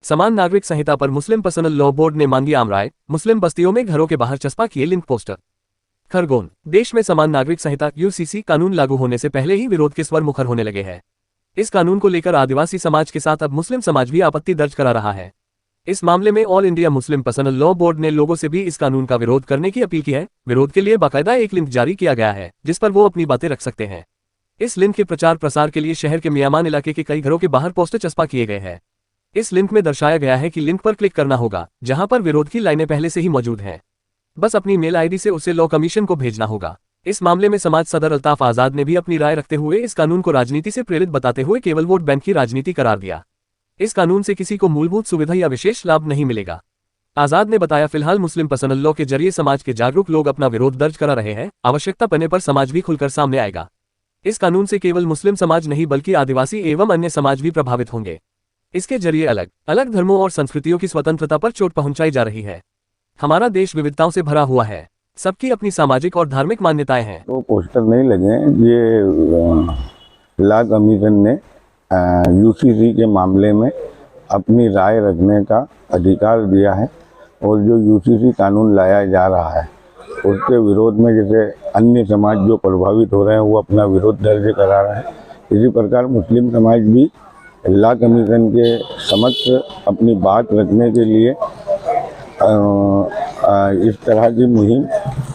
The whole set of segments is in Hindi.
समान नागरिक संहिता पर मुस्लिम पर्सनल लॉ बोर्ड ने मांगी आम राय, मुस्लिम बस्तियों में घरों के बाहर चस्पा किए लिंक पोस्टर। खरगोन। देश में समान नागरिक संहिता यूसीसी कानून लागू होने से पहले ही विरोध के स्वर मुखर होने लगे हैं। इस कानून को लेकर आदिवासी समाज के साथ अब मुस्लिम समाज भी आपत्ति दर्ज करा रहा है। इस मामले में all India Muslim personal law board ने लोगों से भी इस कानून का विरोध करने की अपील की है। विरोध के लिए बाकायदा एक लिंक जारी किया गया है, जिस पर वो अपनी बातें रख सकते हैं। इस लिंक के प्रचार प्रसार के लिए शहर के मियामान इलाके के कई घरों के बाहर पोस्टर चस्पा किए गए हैं। इस लिंक में दर्शाया गया है कि लिंक पर क्लिक करना होगा, जहां पर विरोध की लाइनें पहले से ही मौजूद हैं। बस अपनी मेल आईडी से उसे लॉ कमीशन को भेजना होगा। इस मामले में समाज सदर अल्ताफ आजाद ने भी अपनी राय रखते हुए इस कानून को राजनीति से प्रेरित बताते हुए केवल वोट बैंक की राजनीति करार दिया। इस कानून से किसी को मूलभूत सुविधा या विशेष लाभ नहीं मिलेगा। आजाद ने बताया, फिलहाल मुस्लिम पर्सनल लॉ के जरिए समाज के जागरूक लोग अपना विरोध दर्ज करा रहे हैं। आवश्यकता पड़ने पर समाज भी खुलकर सामने आएगा। इस कानून से केवल मुस्लिम समाज नहीं बल्कि आदिवासी एवं अन्य समाज भी प्रभावित होंगे। इसके जरिए अलग अलग धर्मों और संस्कृतियों की स्वतंत्रता पर चोट पहुंचाई जा रही है। हमारा देश विविधताओं से भरा हुआ है, सबकी अपनी सामाजिक और धार्मिक मान्यताएं हैं। तो पोस्टर नहीं लगे। ये लॉ कमीशन ने यूसीसी के मामले में अपनी राय रखने का अधिकार दिया है और जो यूसीसी कानून लाया जा रहा है उसके विरोध में जैसे अन्य समाज जो प्रभावित हो रहे हैं वो अपना विरोध दर्ज करा रहे हैं, इसी प्रकार मुस्लिम समाज भी लॉ कमीशन के समक्ष अपनी बात रखने के लिए इस तरह की मुहिम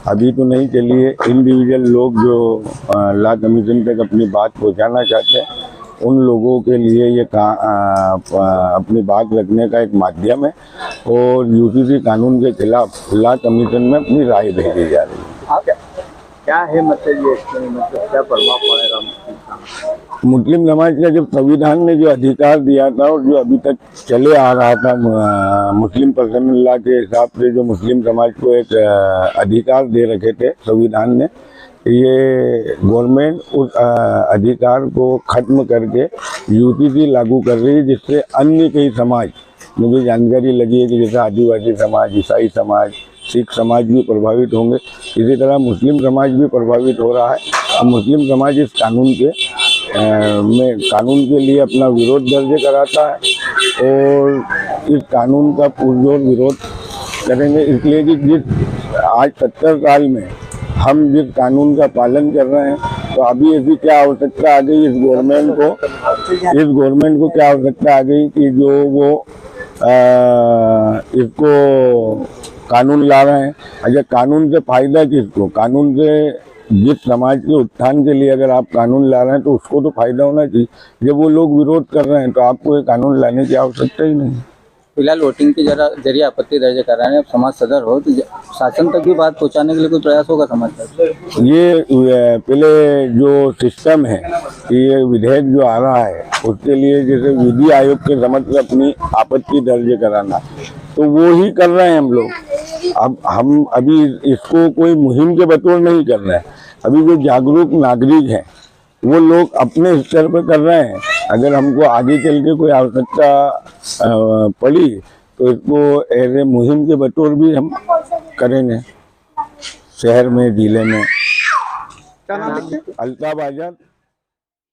अभी तो नहीं चली है। इंडिविजुअल लोग जो लॉ कमीशन तक अपनी बात पहुंचाना चाहते हैं उन लोगों के लिए ये अपनी बात रखने का एक माध्यम है और यूसीसी कानून के खिलाफ लॉ कमीशन में अपनी राय भेजी जा रही है। क्या है मतलब ये क्या प्रभाव पड़ेगा मुस्लिम समाज का? जब संविधान ने जो अधिकार दिया था और जो अभी तक चले आ रहा था मुस्लिम पर्सनल लॉ के हिसाब से जो मुस्लिम समाज को एक अधिकार दे रखे थे संविधान ने, ये गवर्नमेंट उस अधिकार को खत्म करके यूसीसी लागू कर रही है, जिससे अन्य कई समाज, मुझे जानकारी लगी है कि जैसे आदिवासी समाज, ईसाई समाज, सिख समाज भी प्रभावित होंगे। इसी तरह मुस्लिम समाज भी प्रभावित हो रहा है और मुस्लिम समाज इस कानून के लिए अपना विरोध दर्ज कराता है और इस कानून का पुरजोर विरोध करेंगे, इसलिए कि जिस आज 70 साल में हम जिस कानून का पालन कर रहे हैं तो अभी ऐसी क्या आवश्यकता आ गई इस गवर्नमेंट को क्या आवश्यकता आ गई कि जो वो इसको कानून ला रहे हैं। अच्छा, कानून से फायदा किसको? कानून से जिस समाज के उत्थान के लिए अगर आप कानून ला रहे हैं तो उसको तो फायदा होना चाहिए। जब वो लोग विरोध कर रहे हैं तो आपको ये कानून लाने की आवश्यकता ही नहीं। फिलहाल वोटिंग के जरिए आपत्ति दर्ज कर रहे हैं। समाज सदर हो तो शासन तक भी बात पहुंचाने के लिए कोई प्रयास होगा समाज तक? ये पहले जो सिस्टम है कि ये विधेयक जो आ रहा है उसके लिए जैसे विधि आयोग के समक्ष अपनी आपत्ति दर्ज कराना, तो वो ही कर रहे हैं हम लोग। अब हम अभी इसको कोई मुहिम के बतौर नहीं कर रहे हैं। अभी जो जागरूक नागरिक हैं वो लोग अपने स्तर पर कर रहे हैं। अगर हमको आगे चल के कोई आवश्यकता पड़ी तो इसको एज ए मुहिम के बतौर भी हम करेंगे शहर में, जिले में। क्या नाम है? अल्ताफ आजाद।